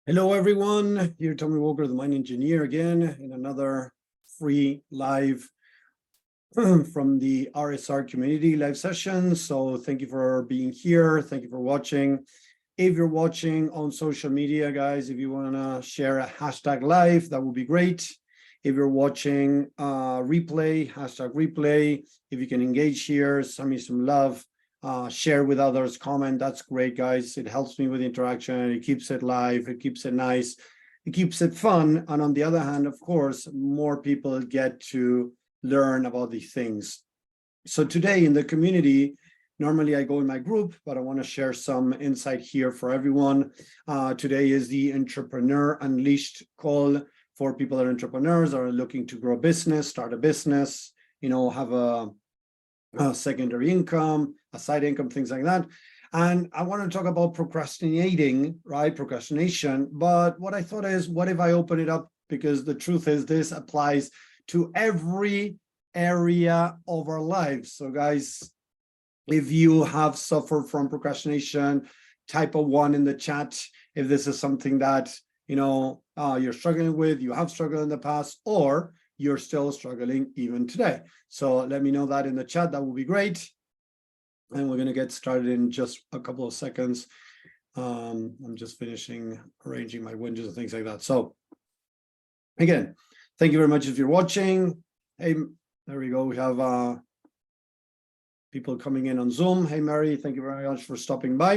Hello, everyone. Here, Tommy Walker, the Mine Engineer, again in another free live from the RSR community live session. So thank you for being here. Thank you for watching. If you're watching on social media, guys, if you want to share a hashtag live, that would be great. If you're watching replay, hashtag replay, if you can engage here, send me some love. Share with others, comment, that's great, guys. It helps me with interaction, it keeps it live, it keeps it nice, it keeps it fun. And on the other hand, of course, more people get to learn about these things. So today in the community, normally I go in my group, but I want to share some insight here for everyone. Today is the Entrepreneur Unleashed call for people that are entrepreneurs, are looking to grow a business, start a business, have a secondary income, a side income, things like that. And I want to talk about procrastinating, right? Procrastination. But what I thought is, what if I open it up? Because the truth is, this applies to every area of our lives. So guys, if you have suffered from procrastination, type a 1 in the chat. If this is something that, you're struggling with, you have struggled in the past, or you're still struggling even today. So let me know that in the chat. That would be great. And we're going to get started in just a couple of seconds. I'm just finishing arranging my windows and things like that. So again, thank you very much if you're watching. Hey, there we go. We have people coming in on Zoom. Hey, Mary, thank you very much for stopping by.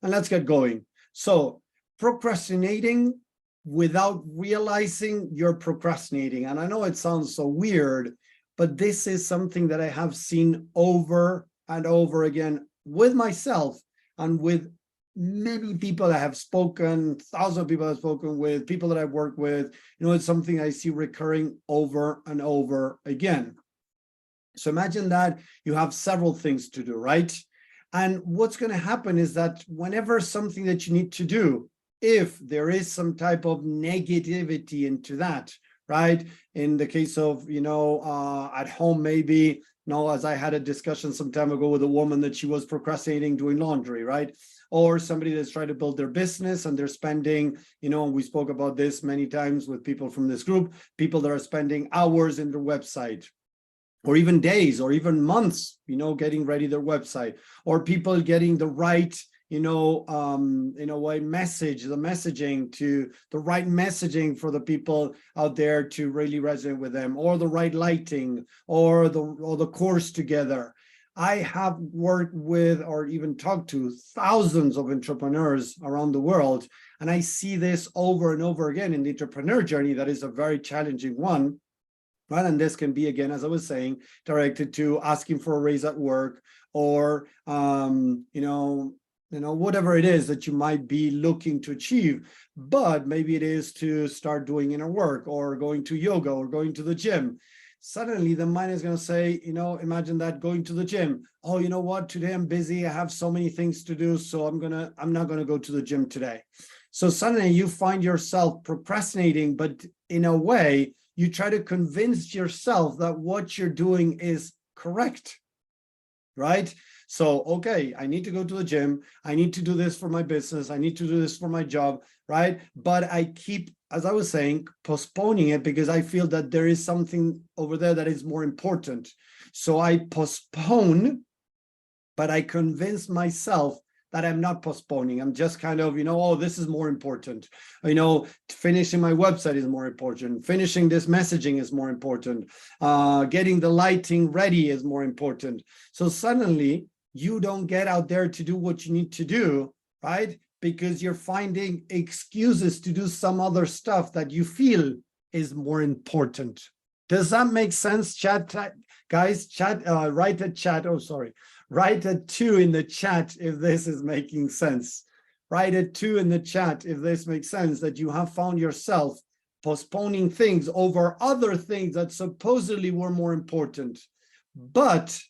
And let's get going. So procrastinating without realizing you're procrastinating. And I know it sounds so weird, but this is something that I have seen over and over again with myself and with many people I have spoken, thousands of people I've spoken with, people that I've worked with. It's something I see recurring over and over again. So imagine that you have several things to do, right? And what's going to happen is that whenever something that you need to do, if there is some type of negativity into that, right? In the case of, at home, maybe, as I had a discussion some time ago with a woman that she was procrastinating doing laundry, right? Or somebody that's trying to build their business and they're spending, and we spoke about this many times with people from this group, people that are spending hours in their website, or even days, or even months, getting ready their website, or people getting the right messaging for the people out there to really resonate with them, or the right lighting, or the course together. I have worked with or even talked to thousands of entrepreneurs around the world, and I see this over and over again in the entrepreneur journey. That is a very challenging one. Right? And this can be, again, as I was saying, directed to asking for a raise at work, or whatever it is that you might be looking to achieve. But maybe it is to start doing inner work, or going to yoga, or going to the gym. Suddenly the mind is going to say, imagine that, going to the gym. Oh, you know what? Today I'm busy. I have so many things to do. So I'm not going to go to the gym today. So suddenly you find yourself procrastinating, but in a way, you try to convince yourself that what you're doing is correct, right? So, okay, I need to go to the gym. I need to do this for my business. I need to do this for my job, right? But I keep, as I was saying, postponing it because I feel that there is something over there that is more important. So I postpone, but I convince myself that I'm not postponing. I'm just kind of, oh, this is more important. Finishing my website is more important. Finishing this messaging is more important. Getting the lighting ready is more important. So suddenly you don't get out there to do what you need to do, right? Because you're finding excuses to do some other stuff that you feel is more important. Does that make sense, chat? Guys, write a chat. Oh, sorry. Write a 2 in the chat if this is making sense. Write a 2 in the chat if this makes sense, that you have found yourself postponing things over other things that supposedly were more important. But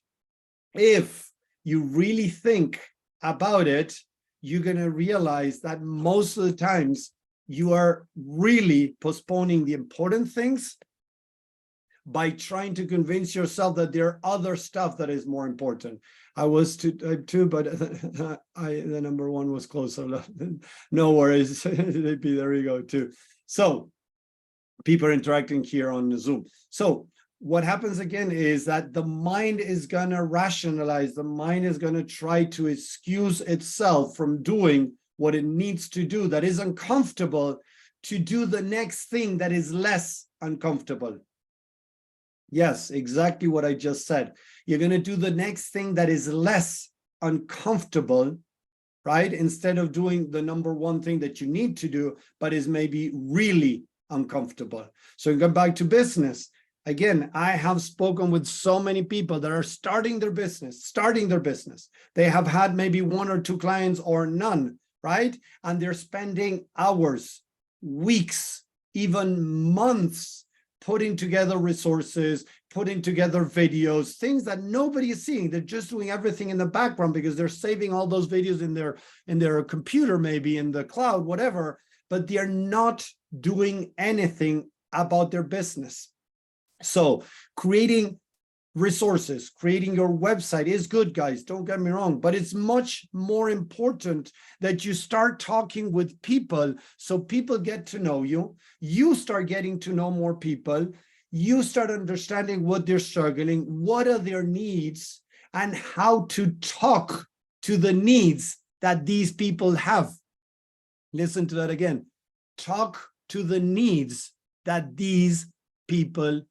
if you really think about it, you're going to realize that most of the times you are really postponing the important things by trying to convince yourself that there are other stuff that is more important. I was two, but the number one was closer. No worries. There you go too. So people are interacting here on Zoom. So what happens again is that the mind is going to rationalize. The mind is going to try to excuse itself from doing what it needs to do that is uncomfortable to do the next thing that is less uncomfortable. Yes, exactly what I just said. You're going to do the next thing that is less uncomfortable, right? Instead of doing the number one thing that you need to do, but is maybe really uncomfortable. So you go back to business. Again, I have spoken with so many people that are starting their business. They have had maybe one or two clients or none, right? And they're spending hours, weeks, even months putting together resources, putting together videos, things that nobody is seeing. They're just doing everything in the background because they're saving all those videos in their computer, maybe in the cloud, whatever, but they're not doing anything about their business. So creating resources, creating your website is good, guys, don't get me wrong, but it's much more important that you start talking with people so people get to know you, you start getting to know more people, you start understanding what they're struggling, what are their needs, and how to talk to the needs that these people have. Listen to that again. Talk to the needs that these people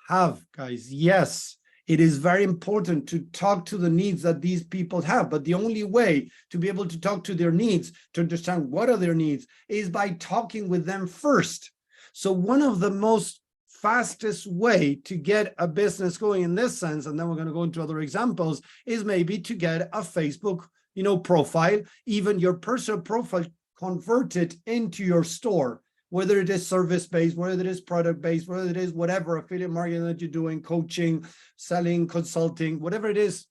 have, guys. Yes. It is very important to talk to the needs that these people have, but the only way to be able to talk to their needs, to understand what are their needs, is by talking with them first. So one of the most fastest way to get a business going in this sense, and then we're going to go into other examples, is maybe to get a Facebook, profile, even your personal profile, convert it into your store. Whether it is service-based, whether it is product-based, whether it is whatever, affiliate marketing that you're doing, coaching, selling, consulting, whatever it is,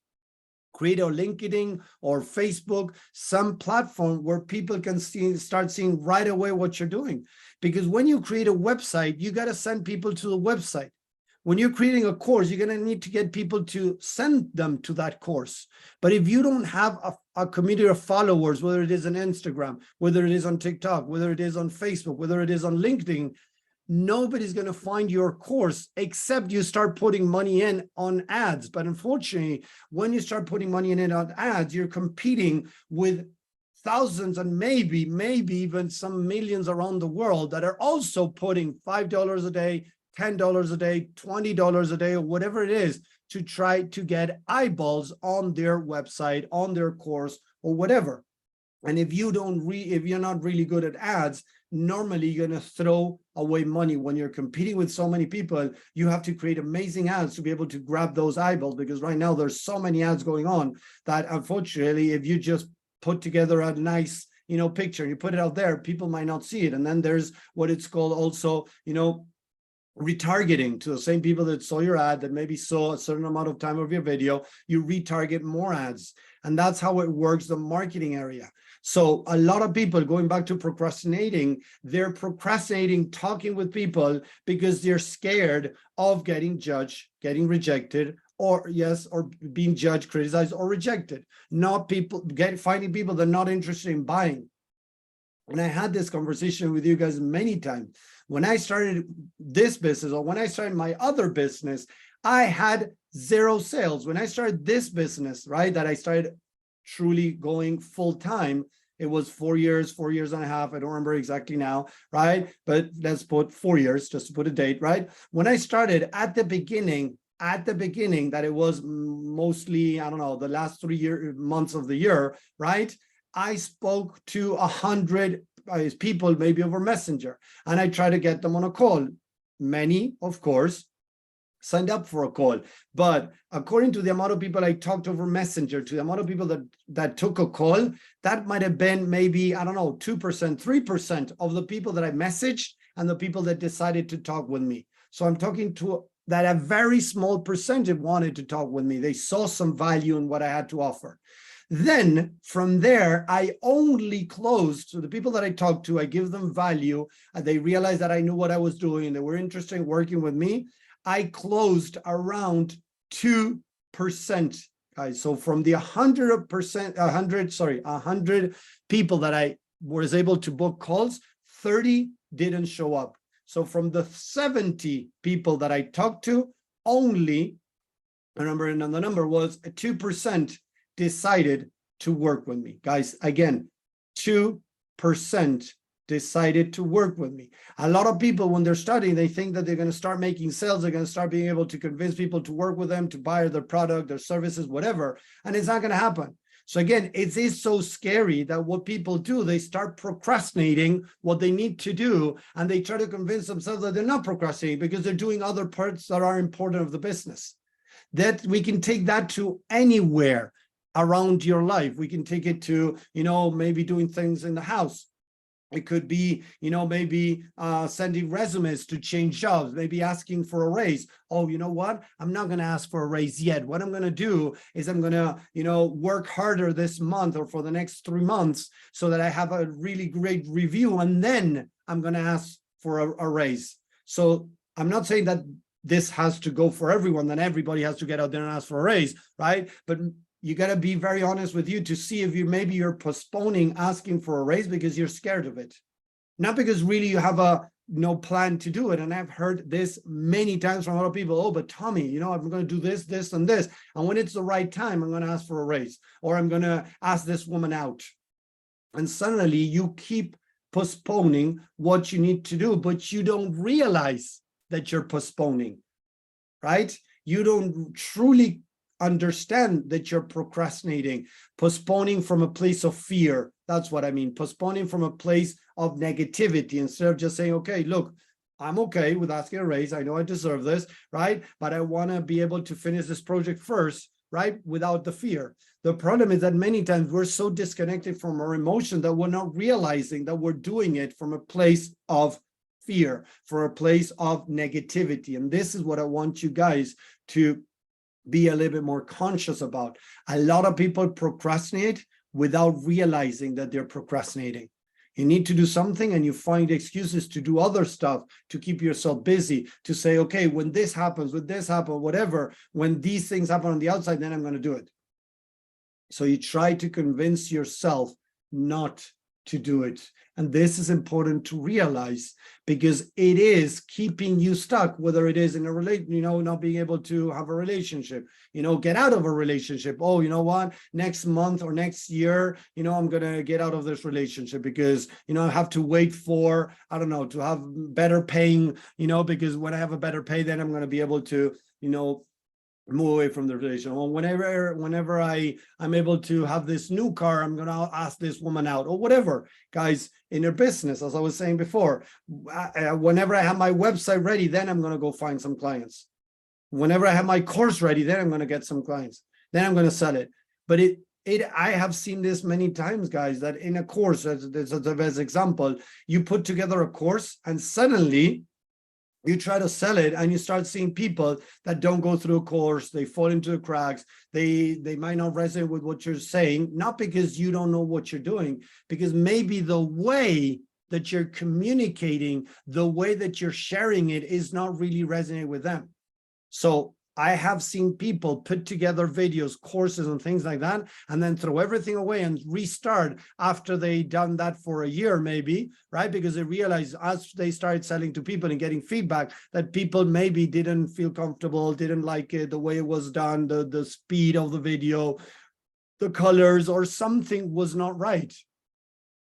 create a LinkedIn or Facebook, some platform where people can start seeing right away what you're doing. Because when you create a website, you got to send people to the website. When you're creating a course, you're going to need to get people to send them to that course. But if you don't have a community of followers, whether it is on Instagram, whether it is on TikTok, whether it is on Facebook, whether it is on LinkedIn, nobody's going to find your course except you start putting money in on ads. But unfortunately, when you start putting money in on ads, you're competing with thousands and maybe even some millions around the world that are also putting $5 a day, $10 a day, $20 a day, or whatever it is, to try to get eyeballs on their website, on their course, or whatever. And if you're not really good at ads, normally you're going to throw away money. When you're competing with so many people, you have to create amazing ads to be able to grab those eyeballs, because right now there's so many ads going on that unfortunately, if you just put together a nice picture, you put it out there, people might not see it. And then there's what it's called also, retargeting to the same people that saw your ad, that maybe saw a certain amount of time of your video, you retarget more ads. And that's how it works, the marketing area. So a lot of people, going back to procrastinating, they're procrastinating talking with people because they're scared of getting judged, getting rejected, or being judged, criticized, or rejected. Not finding people that are not interested in buying. And I had this conversation with you guys many times. When I started this business, or when I started my other business, I had 0 sales. When I started this business, right, that I started truly going full time, it was 4 years and a half. I don't remember exactly now, right? But let's put 4 years just to put a date, right? When I started at the beginning, that it was mostly, I don't know, the last 3 months of the year, right? I spoke to 100 people, maybe over Messenger, and I tried to get them on a call. Many, of course, signed up for a call, but according to the amount of people I talked over Messenger, to the amount of people that took a call, that might have been maybe, I don't know, 2%, 3% of the people that I messaged and the people that decided to talk with me. So I'm talking to that a very small percentage wanted to talk with me. They saw some value in what I had to offer. Then from there, I only closed. So the people that I talked to, I give them value. And they realized that I knew what I was doing. They were interested in working with me. I closed around 2%, guys. So from the 100 people that I was able to book calls, 30 didn't show up. So from the 70 people that I talked to, only, I remember, and the number was 2% decided to work with me. Guys, again, 2% decided to work with me. A lot of people, when they're studying, they think that they're going to start making sales, they're going to start being able to convince people to work with them, to buy their product, their services, whatever, and it's not going to happen. So again, it is so scary that what people do, they start procrastinating what they need to do, and they try to convince themselves that they're not procrastinating because they're doing other parts that are important of the business. That we can take that to anywhere around your life. We can take it to, maybe doing things in the house. It could be, maybe sending resumes to change jobs, maybe asking for a raise. Oh, you know what? I'm not going to ask for a raise yet. What I'm going to do is I'm going to, work harder this month or for the next 3 months so that I have a really great review. And then I'm going to ask for a raise. So I'm not saying that this has to go for everyone, then everybody has to get out there and ask for a raise, right? But you got to be very honest with you to see if you're postponing asking for a raise because you're scared of it, not because really you have no plan to do it. And I've heard this many times from a lot of people. Oh, but Tommy, I'm going to do this, this, and this, and when it's the right time, I'm going to ask for a raise, or I'm going to ask this woman out. And suddenly you keep postponing what you need to do, but you don't realize that you're postponing, right? You don't truly understand that you're procrastinating, postponing from a place of fear. That's what I mean. Postponing from a place of negativity instead of just saying, okay, look, I'm okay with asking a raise. I know I deserve this, right? But I want to be able to finish this project first, right? Without the fear. The problem is that many times we're so disconnected from our emotion that we're not realizing that we're doing it from a place of fear, for a place of negativity. And this is what I want you guys to be a little bit more conscious about. A lot of people procrastinate without realizing that they're procrastinating. You need to do something and you find excuses to do other stuff, to keep yourself busy, to say, okay, when this happens, whatever, when these things happen on the outside, then I'm going to do it. So you try to convince yourself not to do it. And this is important to realize because it is keeping you stuck, whether it is in a relationship, not being able to have a relationship, get out of a relationship. Oh, you know what? Next month or next year, I'm going to get out of this relationship because, I have to wait for, I don't know, to have better paying, because when I have a better pay, then I'm going to be able to, move away from the relationship. Well, whenever I'm able to have this new car, I'm going to ask this woman out or whatever. Guys, in your business, as I was saying before, whenever I have my website ready, then I'm going to go find some clients. Whenever I have my course ready, then I'm going to get some clients. Then I'm going to sell it. But I have seen this many times, guys, that in a course, as example, you put together a course and suddenly you try to sell it and you start seeing people that don't go through a course, they fall into the cracks, they might not resonate with what you're saying, not because you don't know what you're doing, because maybe the way that you're communicating, the way that you're sharing it is not really resonating with them. So I have seen people put together videos, courses, and things like that, and then throw everything away and restart after they done that for a year, maybe, right? Because they realized as they started selling to people and getting feedback that people maybe didn't feel comfortable, didn't like it, the way it was done, the speed of the video, the colors, or something was not right.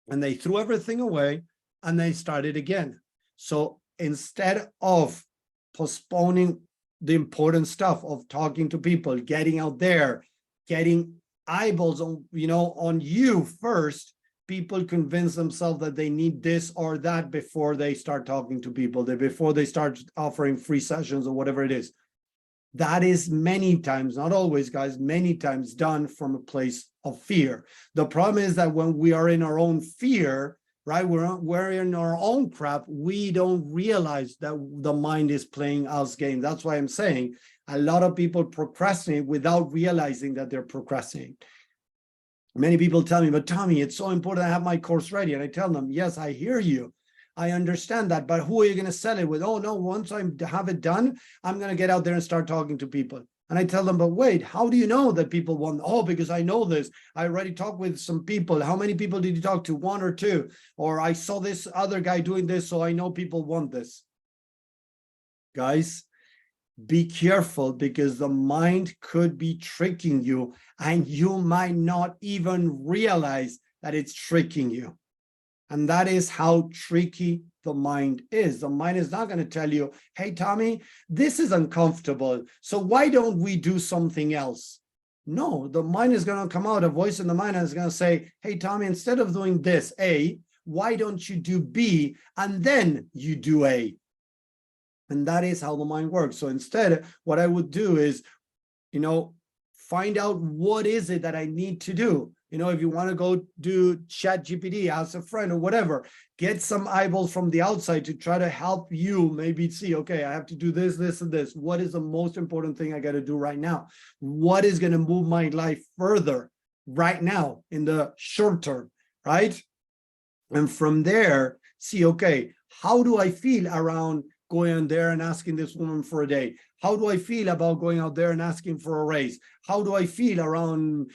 And they threw everything away and they started again. So instead of postponing the important stuff of talking to people, getting out there, getting eyeballs on, on you first, people convince themselves that they need this or that before they start talking to people, before they start offering free sessions or whatever it is. That is many times, not always, guys, many times done from a place of fear. The problem is that when we are in our own fear, right, we're in our own crap, we don't realize that the mind is playing us games. That's why I'm saying a lot of people procrastinate without realizing that they're procrastinating. Many people tell me, but Tommy, it's so important I have my course ready. And I tell them, yes, I hear you. I understand that, but who are you going to sell it with? Oh no, once I have it done, I'm going to get out there and start talking to people. And I tell them, but wait, how do you know that people want? Oh, because I know this. I already talked with some people. How many people did you talk to? One or two? Or I saw this other guy doing this, so I know people want this. Guys, be careful, because the mind could be tricking you and you might not even realize that it's tricking you. And that is how tricky the mind is. The mind is not going to tell you, hey, Tommy, this is uncomfortable, so why don't we do something else? No, the mind is going to come out, a voice in the mind is going to say, hey, Tommy, instead of doing this, A, why don't you do B, and then you do A? And that is how the mind works. So instead, what I would do is, find out what is it that I need to do. If you want to go do ChatGPT, ask a friend or whatever, get some eyeballs from the outside to try to help you maybe see, okay, I have to do this, this, and this. What is the most important thing I got to do right now? What is going to move my life further right now in the short term, right? And from there, see, okay, how do I feel around going out there and asking this woman for a date? How do I feel about going out there and asking for a raise? How do I feel around,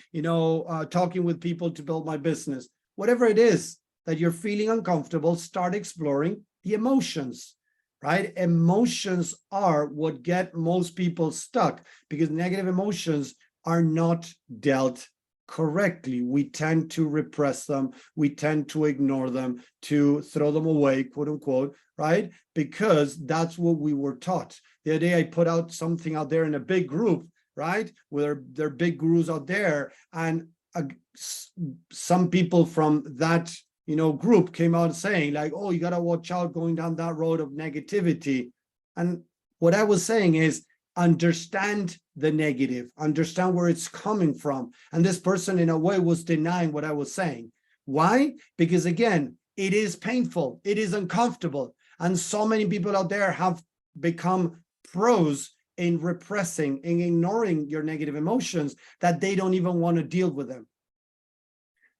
talking with people to build my business? Whatever it is that you're feeling uncomfortable, start exploring the emotions, right? Emotions are what get most people stuck, because negative emotions are not dealt correctly. We tend to repress them. We tend to ignore them, to throw them away, quote unquote, right? Because that's what we were taught. The other day I put out something out there in a big group, right? Where there are big gurus out there, and some people from that group came out saying like, oh, you got to watch out going down that road of negativity. And what I was saying is, understand the negative, understand where it's coming from. And this person in a way was denying what I was saying. Why? Because again, it is painful, it is uncomfortable. And so many people out there have become pros in repressing and ignoring your negative emotions that they don't even want to deal with them.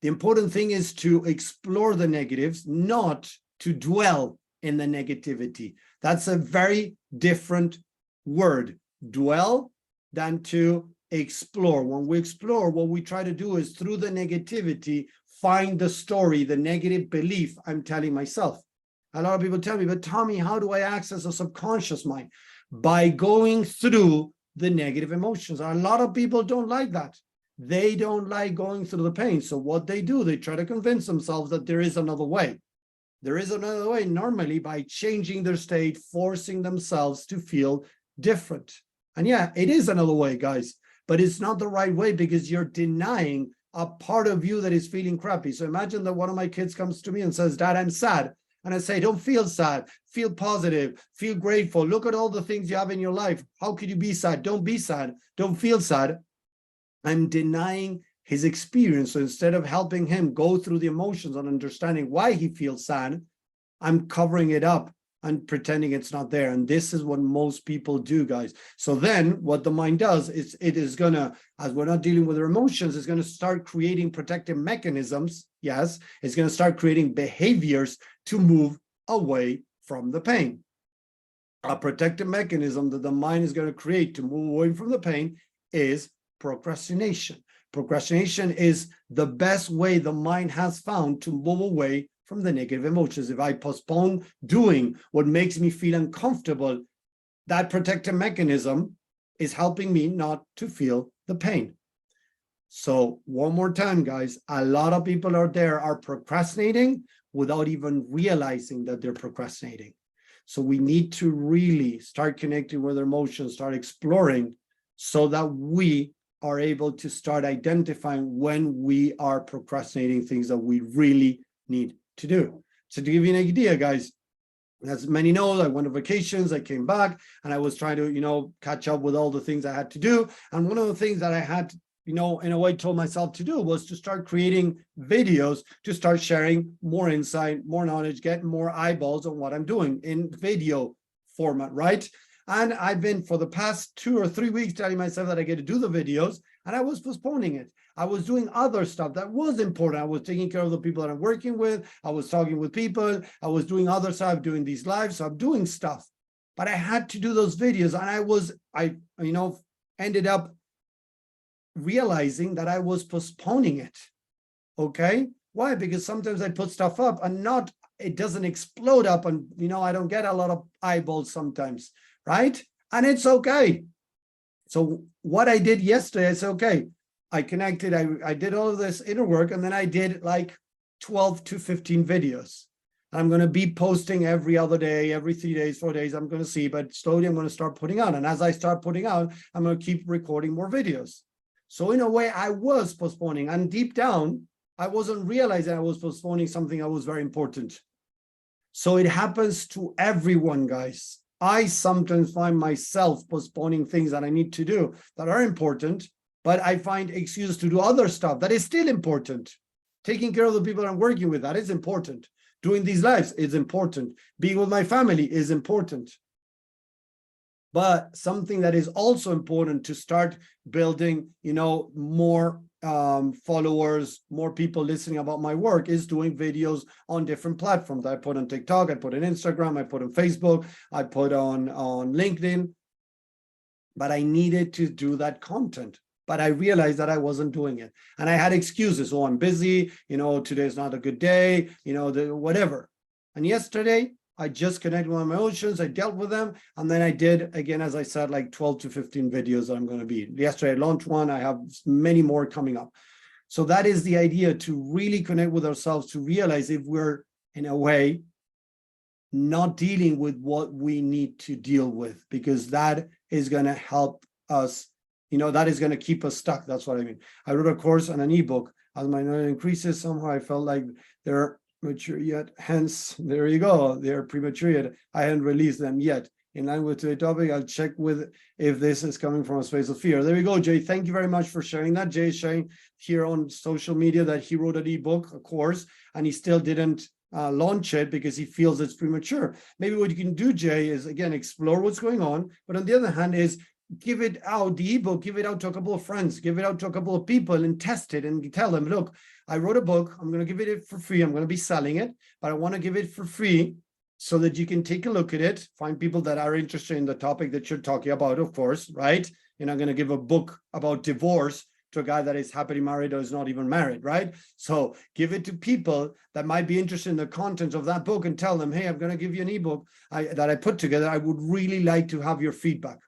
The important thing is to explore the negatives, not to dwell in the negativity. That's a very different word, dwell, than to explore. When we explore, what we try to do is through the negativity, find the story, the negative belief I'm telling myself. A lot of people tell me, but Tommy, how do I access a subconscious mind? By going through the negative emotions. A lot of people don't like that. They don't like going through the pain. So what they do, they try to convince themselves that there is another way. There is another way, normally by changing their state, forcing themselves to feel different. And yeah, it is another way, guys, but it's not the right way, because you're denying a part of you that is feeling crappy. So imagine that one of my kids comes to me and says, Dad, I'm sad. And I say, don't feel sad, feel positive, feel grateful. Look at all the things you have in your life. How could you be sad? Don't be sad. Don't feel sad. I'm denying his experience. So instead of helping him go through the emotions and understanding why he feels sad, I'm covering it up and pretending it's not there. And this is what most people do, guys. So then what the mind does is it is going to, as we're not dealing with our emotions, it's going to start creating protective mechanisms. Yes, it's going to start creating behaviors to move away from the pain. A protective mechanism that the mind is going to create to move away from the pain is procrastination. Procrastination is the best way the mind has found to move away from the negative emotions. If I postpone doing what makes me feel uncomfortable, that protective mechanism is helping me not to feel the pain. So one more time, guys, a lot of people out there are procrastinating without even realizing that they're procrastinating. So we need to really start connecting with our emotions, start exploring, so that we are able to start identifying when we are procrastinating things that we really need to do. So to give you an idea, guys, as many know, I went on vacations, I came back, and I was trying to, catch up with all the things I had to do. And one of the things that I had, in a way told myself to do was to start creating videos, to start sharing more insight, more knowledge, get more eyeballs on what I'm doing in video format, right? And I've been for the past 2 or 3 weeks telling myself that I get to do the videos, and I was postponing it. I was doing other stuff that was important. I was taking care of the people that I'm working with. I was talking with people. I was doing other stuff, doing these lives. So I'm doing stuff, but I had to do those videos, and I ended up realizing that I was postponing it. Okay, why? Because sometimes I put stuff up and it doesn't explode up, and I don't get a lot of eyeballs sometimes, right? And it's okay. So what I did yesterday, I said, okay, I connected, I did all of this inner work, and then I did like 12 to 15 videos. I'm going to be posting every other day, every 3 days, 4 days, I'm going to see, but slowly I'm going to start putting out. And as I start putting out, I'm going to keep recording more videos. So in a way, I was postponing, and deep down, I wasn't realizing I was postponing something that was very important. So it happens to everyone, guys. I sometimes find myself postponing things that I need to do that are important, but I find excuses to do other stuff that is still important. Taking care of the people I'm working with, that is important. Doing these lives is important. Being with my family is important. But something that is also important to start building, more followers, more people listening about my work, is doing videos on different platforms. I put on TikTok, I put on Instagram, I put on Facebook, I put on LinkedIn. But I needed to do that content. But I realized that I wasn't doing it. And I had excuses. Oh, I'm busy, today's not a good day, whatever. And yesterday, I just connected with my emotions, I dealt with them, and then I did, again, as I said, like 12 to 15 videos that I'm going to be. Yesterday I launched one, I have many more coming up. So that is the idea, to really connect with ourselves, to realize if we're, in a way, not dealing with what we need to deal with, because that is going to help us, that is going to keep us stuck. That's what I mean. I wrote a course and an ebook. As my knowledge increases, somehow I felt like they're mature yet, hence there you go, they're premature yet, I hadn't released them yet. In line with today's topic, I'll check with if this is coming from a space of fear. There we go, Jay. Thank you very much for sharing that. Jay is sharing here on social media that he wrote an ebook, a course, and he still didn't launch it because he feels it's premature. Maybe what you can do, Jay, is again explore what's going on, but on the other hand is give it out, the ebook, give it out to a couple of friends, give it out to a couple of people and test it and tell them, look, I wrote a book, I'm going to give it for free, I'm going to be selling it, but I want to give it for free so that you can take a look at it, find people that are interested in the topic that you're talking about, of course, right? You're not going to give a book about divorce to a guy that is happily married or is not even married, right? So give it to people that might be interested in the content of that book and tell them, hey, I'm going to give you an ebook that I put together. I would really like to have your feedback.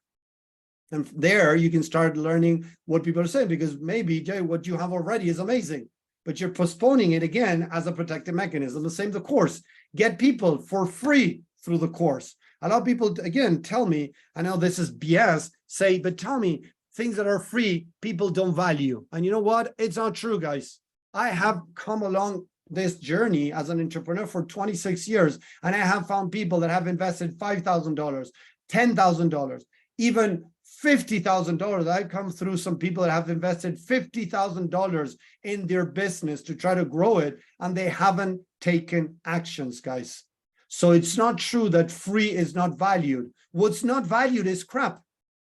And there you can start learning what people are saying, because maybe, Jay, what you have already is amazing, but you're postponing it again as a protective mechanism. The same the course. Get people for free through the course. A lot of people, again, tell me, I know this is BS, say, but tell me, things that are free, people don't value. And you know what? It's not true, guys. I have come along this journey as an entrepreneur for 26 years, and I have found people that have invested $5,000, $10,000, even $50,000. I've come through some people that have invested $50,000 in their business to try to grow it, and they haven't taken actions, guys. So it's not true that free is not valued. What's not valued is crap.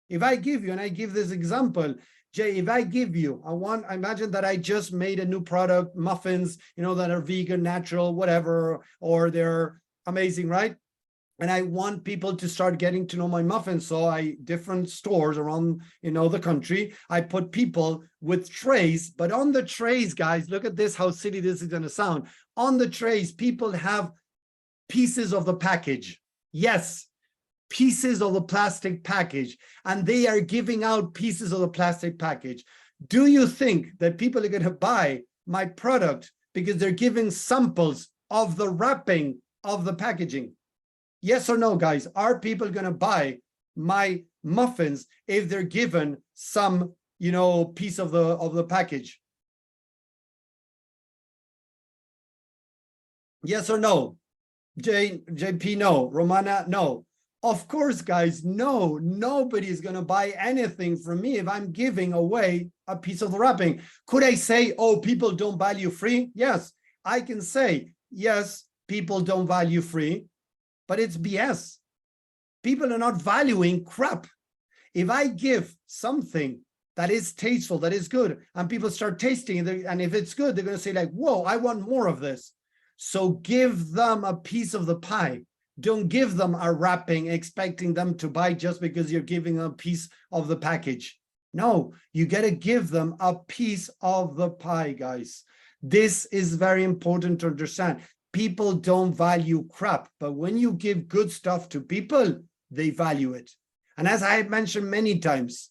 If I give you, and I give this example, Jay, if I give you, I imagine that I just made a new product, muffins, that are vegan, natural, whatever, or they're amazing, right? And I want people to start getting to know my muffins. So different stores around, the country, I put people with trays, but on the trays, guys, look at this, how silly this is going to sound. On the trays, people have pieces of the package. Yes, pieces of the plastic package, and they are giving out pieces of the plastic package. Do you think that people are going to buy my product because they're giving samples of the wrapping of the packaging? Yes or no, guys? Are people going to buy my muffins if they're given some, piece of the package? Yes or no? JP, no. Romana, no. Of course, guys, no. Nobody is going to buy anything from me if I'm giving away a piece of the wrapping. Could I say, oh, people don't value free? Yes, I can say, yes, people don't value free. But it's BS. People are not valuing crap. If I give something that is tasteful, that is good, and people start tasting it, and if it's good, they're going to say like, whoa, I want more of this. So give them a piece of the pie. Don't give them a wrapping expecting them to buy just because you're giving them a piece of the package. No, you got to give them a piece of the pie, guys. This is very important to understand. People don't value crap, but when you give good stuff to people, they value it. And as I mentioned many times,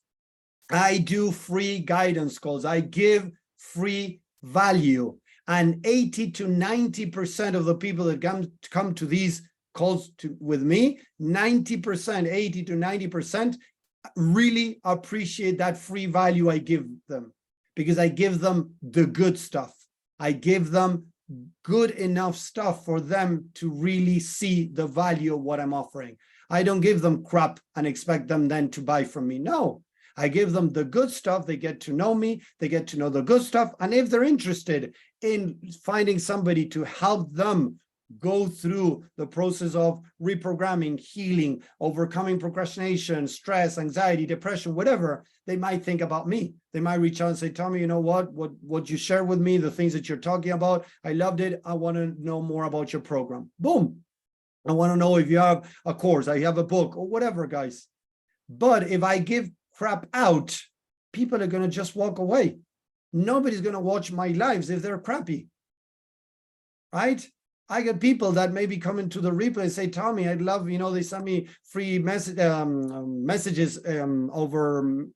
I do free guidance calls. I give free value. And 80 to 90% of the people that come to these calls with me, 90%, 80 to 90% really appreciate that free value I give them, because I give them the good stuff. I give them good enough stuff for them to really see the value of what I'm offering. I don't give them crap and expect them then to buy from me. No, I give them the good stuff. They get to know me. They get to know the good stuff. And if they're interested in finding somebody to help them go through the process of reprogramming, healing, overcoming procrastination, stress, anxiety, depression, whatever, they might think about me. They might reach out and say, Tommy, you know what you shared with me, the things that you're talking about, I loved it. I want to know more about your program. Boom. I want to know if you have a course, I have a book, or whatever, guys. But if I give crap out, people are going to just walk away. Nobody's going to watch my lives if they're crappy, right? I get people that maybe come into the replay and say, Tommy, I'd love, they send me free messages over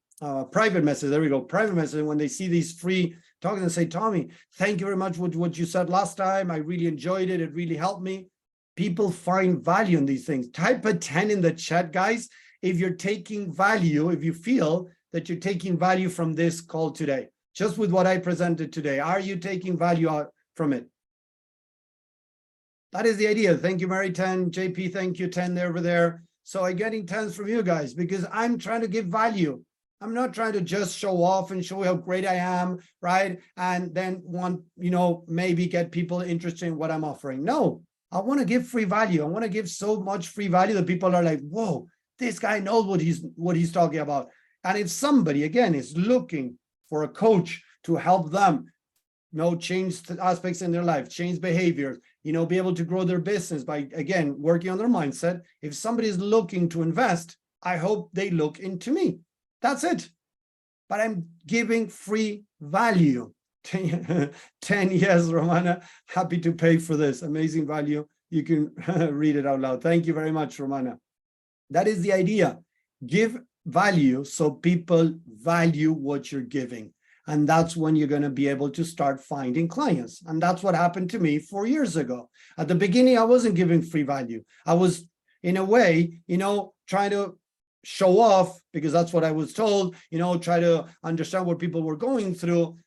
private message. There we go, private message. When they see these free talks and say, Tommy, thank you very much for what you said last time. I really enjoyed it. It really helped me. People find value in these things. Type a 10 in the chat, guys, if you're taking value, if you feel that you're taking value from this call today, just with what I presented today. Are you taking value out from it? That is the idea. Thank you, Mary 10. JP, thank you, 10 there over there. So I'm getting 10s from you guys because I'm trying to give value. I'm not trying to just show off and show how great I am, right? And then want, maybe get people interested in what I'm offering. No, I want to give free value. I want to give so much free value that people are like, whoa, this guy knows what he's talking about. And if somebody, again, is looking for a coach to help them, change aspects in their life, change behaviors, be able to grow their business by, again, working on their mindset. If somebody is looking to invest, I hope they look into me. That's it. But I'm giving free value. 10 yes, Romana, happy to pay for this. Amazing value. You can read it out loud. Thank you very much, Romana. That is the idea. Give value so people value what you're giving. And that's when you're going to be able to start finding clients. And that's what happened to me 4 years ago. At the beginning, I wasn't giving free value. I was, in a way, trying to show off because that's what I was told, try to understand what people were going through,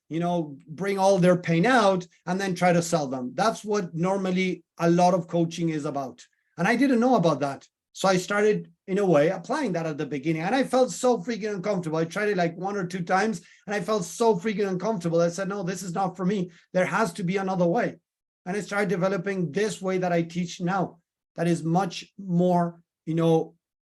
bring all their pain out and then try to sell them. That's what normally a lot of coaching is about. And I didn't know about that. So I started, in a way, applying that at the beginning. And I felt so freaking uncomfortable. I tried it like 1 or 2 times and I felt so freaking uncomfortable. I said, no, this is not for me. There has to be another way. And I started developing this way that I teach now that is much more,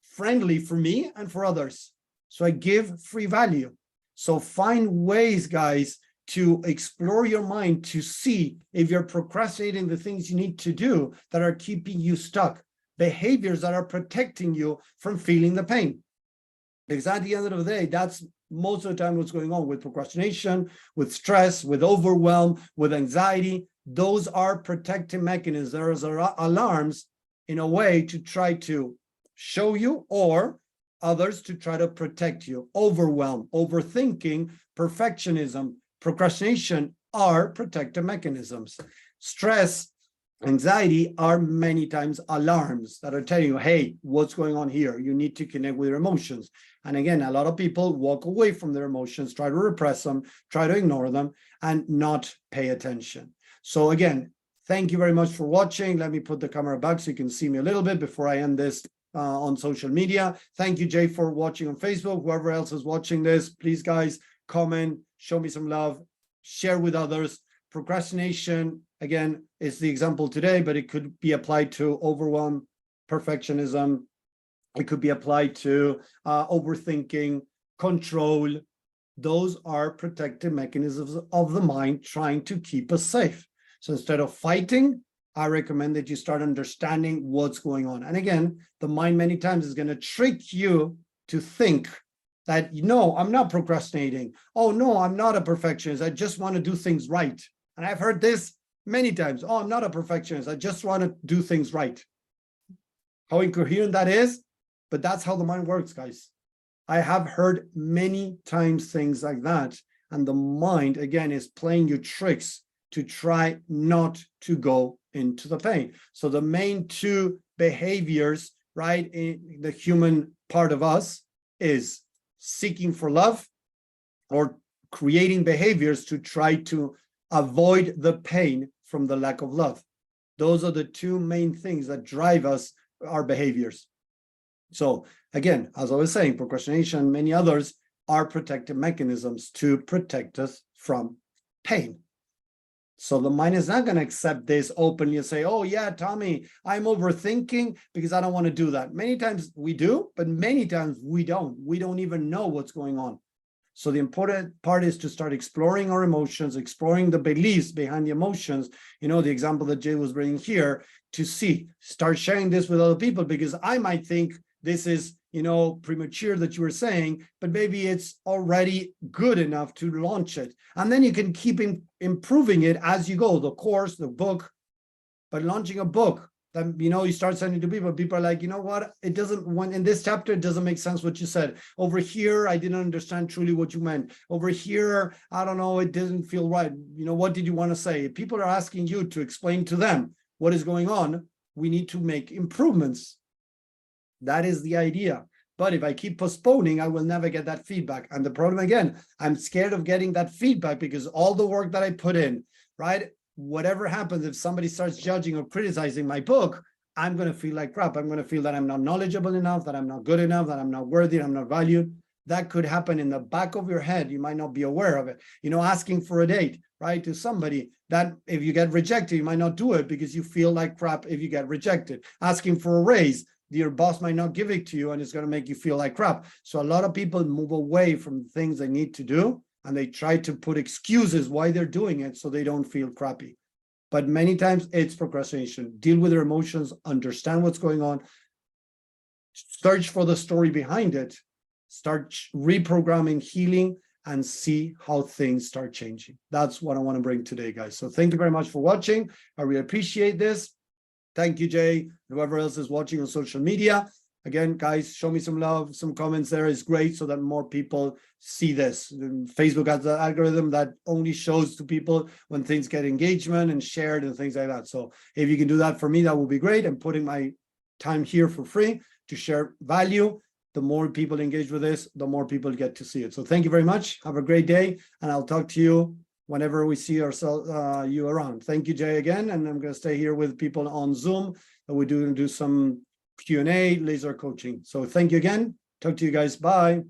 friendly for me and for others. So I give free value. So find ways, guys, to explore your mind to see if you're procrastinating the things you need to do that are keeping you stuck. Behaviors that are protecting you from feeling the pain. Because at the end of the day, that's most of the time what's going on with procrastination, with stress, with overwhelm, with anxiety. Those are protective mechanisms. Those are alarms in a way to try to show you or others to try to protect you. Overwhelm, overthinking, perfectionism, procrastination are protective mechanisms. Stress, anxiety are many times alarms that are telling you, hey, what's going on here? You need to connect with your emotions. And again, a lot of people walk away from their emotions, try to repress them, try to ignore them, and not pay attention. So again, thank you very much for watching. Let me put the camera back so you can see me a little bit before I end this on social media. Thank you, Jay, for watching on Facebook. Whoever else is watching this, please, guys, comment, show me some love, share with others. Procrastination, again, is the example today, but it could be applied to overwhelm, perfectionism. It could be applied to overthinking, control, those are protective mechanisms of the mind trying to keep us safe. So instead of fighting, I recommend that you start understanding what's going on. And again, the mind many times is going to trick you to think that, no, I'm not procrastinating. Oh, no, I'm not a perfectionist. I just want to do things right. And I've heard this many times. Oh, I'm not a perfectionist. I just want to do things right. How incoherent that is, but that's how the mind works, guys. I have heard many times things like that. And the mind, again, is playing you tricks to try not to go into the pain. So the main two behaviors, right, in the human part of us is seeking for love or creating behaviors to try to avoid the pain from the lack of love. Those are the two main things that drive us, our behaviors. So again, as I was saying, procrastination, many others are protective mechanisms to protect us from pain. So the mind is not going to accept this openly and say, oh yeah, Tommy, I'm overthinking because I don't want to do that. Many times we do, but many times we don't. We don't even know what's going on. So the important part is to start exploring our emotions, exploring the beliefs behind the emotions. You know, the example that Jay was bringing here, to start sharing this with other people, because I might think this is, you know, premature that you were saying, but maybe it's already good enough to launch it. And then you can keep improving it as you go, the course, the book. But launching a book that, you know, you start sending to people are like, you know what, it doesn't, when in this chapter, it doesn't make sense what you said. Over here, I didn't understand truly what you meant. Over here, I don't know, it didn't feel right. You know, what did you want to say? If people are asking you to explain to them what is going on, we need to make improvements. That is the idea. But if I keep postponing, I will never get that feedback. And the problem, again, I'm scared of getting that feedback because all the work that I put in, right? Whatever happens, if somebody starts judging or criticizing my book, I'm going to feel like crap. I'm going to feel that I'm not knowledgeable enough, that I'm not good enough, that I'm not worthy, I'm not valued. That could happen in the back of your head. You might not be aware of it. You know, asking for a date, right, to somebody, that if you get rejected, you might not do it because you feel like crap if you get rejected. Asking for a raise, your boss might not give it to you and it's going to make you feel like crap. So a lot of people move away from things they need to do and they try to put excuses why they're doing it so they don't feel crappy. But many times it's procrastination. Deal with your emotions, understand what's going on, search for the story behind it, start reprogramming, healing, and see how things start changing. That's what I want to bring today, guys. So thank you very much for watching. I really appreciate this. Thank you, Jay, whoever else is watching on social media. Again, guys, show me some love, some comments there is great so that more people see this. Facebook has the algorithm that only shows to people when things get engagement and shared and things like that. So if you can do that for me, that would be great. I'm putting my time here for free to share value. The more people engage with this, the more people get to see it. So thank you very much. Have a great day, and I'll talk to you whenever we see ourselves, you around. Thank you, Jay, again. And I'm going to stay here with people on Zoom, and we do some Q&A, laser coaching. So thank you again. Talk to you guys. Bye.